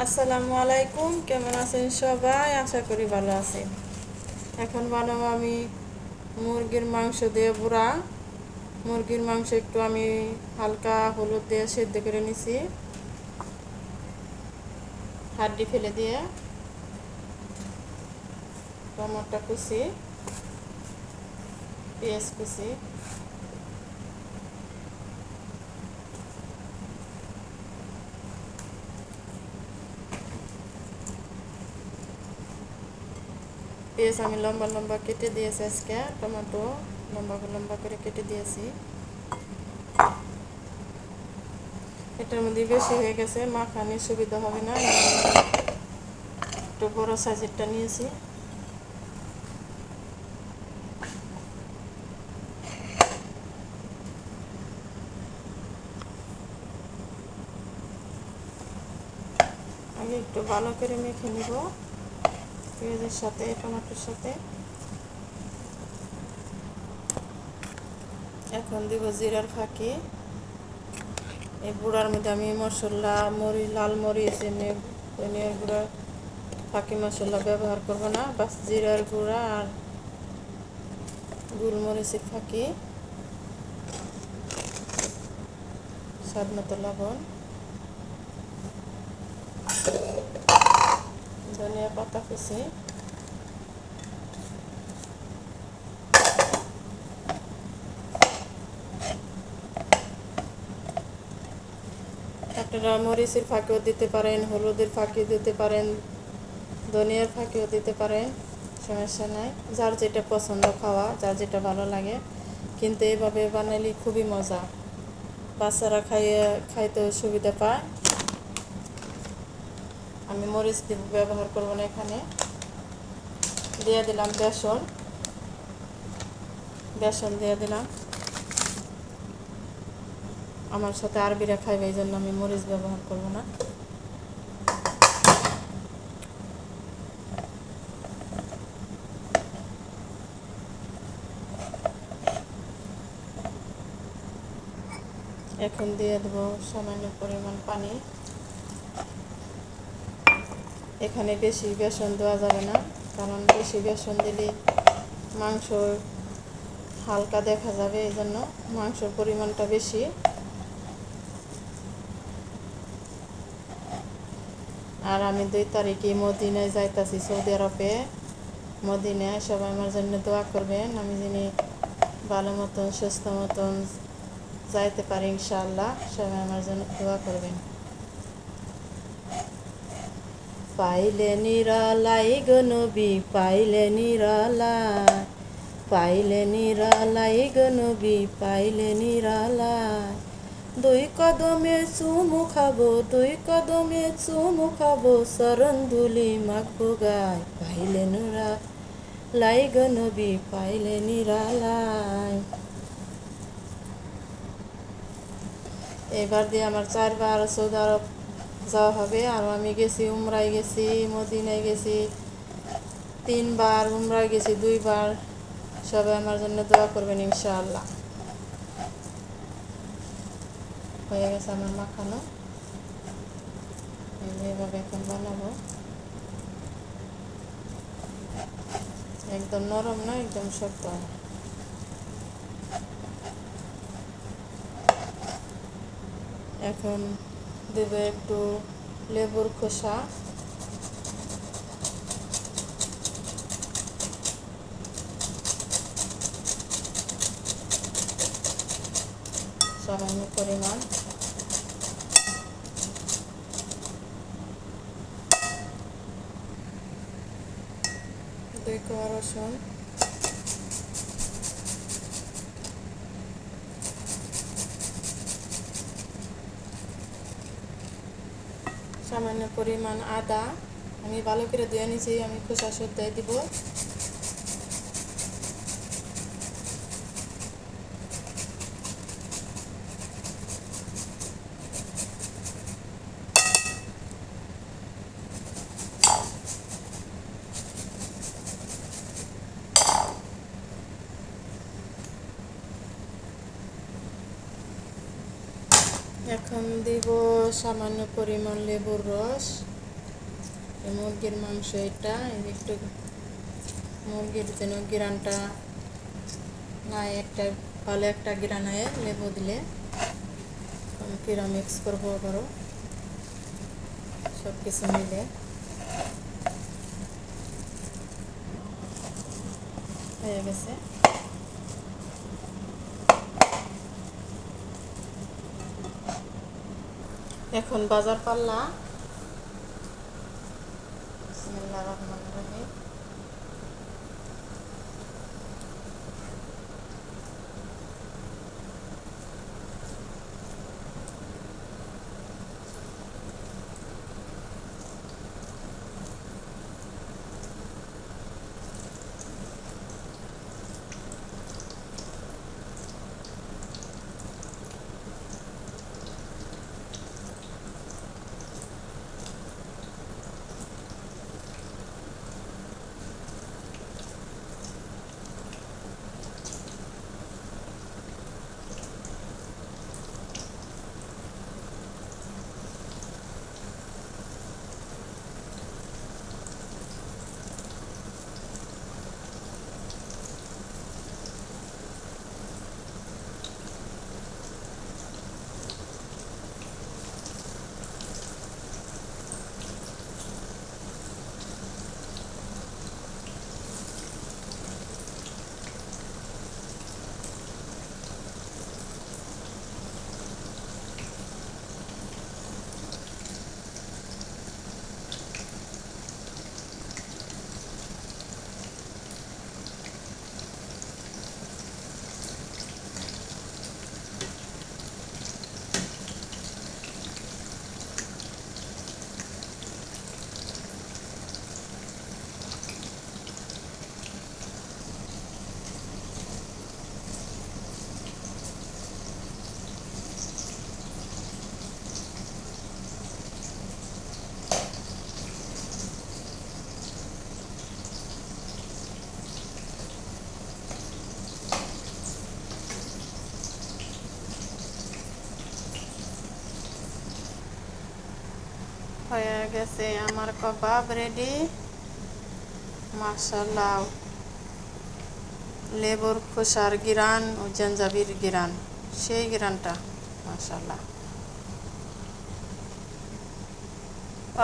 আসসালামু আলাইকুম, কেমন আছেন সবাই? আশা করি ভালো আছেন। এখন বানাবো আমি মুরগির মাংস দিয়ে বুড়া। মুরগির মাংস একটু আমি হালকা হলুদ দিয়ে সেদ্ধ করে নিছি, হাড্ডি ফেলে দিয়ে। টমেটো কুচি, পেঁয়াজ কুচি, পেঁয়াজ আমি লম্বা লম্বা কেটে দিয়েছি আজকে। টমেটো লম্বা লম্বা করে কেটে দিয়েছি। এটার মধ্যে বেশি হয়ে গেছে, মাখানির সুবিধা হবে না, একটু বড় সাইজেরটা নিয়েছি। আগে একটু ভালো করে মেখে নিব পেঁয়াজের সাথে, টমেটোর সাথে। এখন দিব জিরার ফাঁকি। এই গুঁড়ার মধ্যে আমি মশলা লাল মরিচ ধনিয়ার গুঁড়া ফাঁকি মশলা ব্যবহার করব না, বাস জিরার গুঁড়া আর গোলমরিচের ফাঁকি, স্বাদ মতো লবণ, ধনিয়া পাতা কুচি, আপনারা মরিচের ফাঁকিও দিতে পারেন, হলুদের ফাঁকিও দিতে পারেন, ধনিয়ার ফাঁকিও দিতে পারেন, সমস্যা নাই। যার যেটা পছন্দ খাওয়া, যার যেটা ভালো লাগে। কিন্তু এইভাবে বানালে খুবই মজা, বাচ্চারা খাইতেও সুবিধা পায়। আমি মরিচ ব্যবহার করব না এখানে। দিয়ে দিলাম বেসন, দিয়ে দিলাম। আমার সাথে আরবিরা খাইবে, এই জন্য আমি মরিচ ব্যবহার করব না। এখন দিয়ে দেবো সামান্য পরিমাণ পানি। এখানে বেশি বেসন দেওয়া যাবে না, কারণ বেশি বেসন দিলে মাংস হালকা দেখা যাবে, এই জন্য মাংসর পরিমাণটা বেশি। আর আমি 2 তারিখে মদিনায় যাইতাছি, সৌদি আরবে। মদিনায় সবাই আমার জন্য দোয়া করবেন, আমি যিনি ভালো মতন সুস্থ মতন যাইতে পারি ইনশাআল্লাহ। সবাই আমার জন্য দোয়া করবেন। পাইলে নিরালাই গো নবী, পাইলে নিরালাই, পাইলে নিরালাই গো নবী, পাইলে নিরালাই। 2 কদমে চুমু খাবো, 2 কদমে চুমু খাবো, চরণ ধুলি মাখবো গায়। পাইলে নিরালাই গো নবী, পাইলে নিরালাই। এবার দিয়ে আমার 4 বার সৌদি আরব যাওয়া হবে। আর আমি গেছি উমরায় গেছি, মদিনায় গেছি 3 বার, উমরায় গেছি 2 বার। সবাই আমার জন্য দোয়া করবেন ইনশাআল্লাহ। হয়ে গেছে আমার মাখানো, এইভাবে এখন বানাবো। একদম নরম না, একদম শক্ত। এখন দেবো একটু লেবুর খোসা, সামান্য পরিমাণ। 2 কোয়া রসুন, সামান্য পরিমাণ আদা। আমি ভালো করে ধুয়ে নিয়েছি, আমি খোসা সদ্যায় দিব। এখন দিব সামান্য পরিমাণ লেবুর রস। এই মুরগির মাংস এটা একটু মুরগির যেন ঘ্রাণটা না একটা ভালো একটা ঘ্রাণ হয় লেবু দিলে পুরা মিক্স করবো আবারও সব কিছু মিলে হয়ে গেছে। এখন বাজার পাল্লা। বিসমিল্লাহির রহমানির রহিম। হয়ে গেছে আমার কাবাব রেডি। মাশাআল্লাহ, লেবুর খোসার ঘ্রাণ ও জঞ্জাবির ঘ্রাণ, সেই ঘ্রাণটা মাশাআল্লাহ।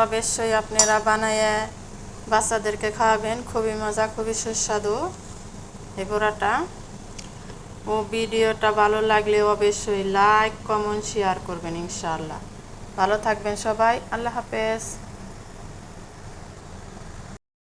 অবশ্যই আপনারা বানায় বাচ্চাদেরকে খাওয়াবেন, খুবই মজা, খুবই সুস্বাদু এই পোড়াটা। ও ভিডিওটা ভালো লাগলে অবশ্যই লাইক কমেন্ট শেয়ার করবেন ইনশাআল্লাহ। ভালো থাকবেন সবাই, আল্লাহ হাফেজ।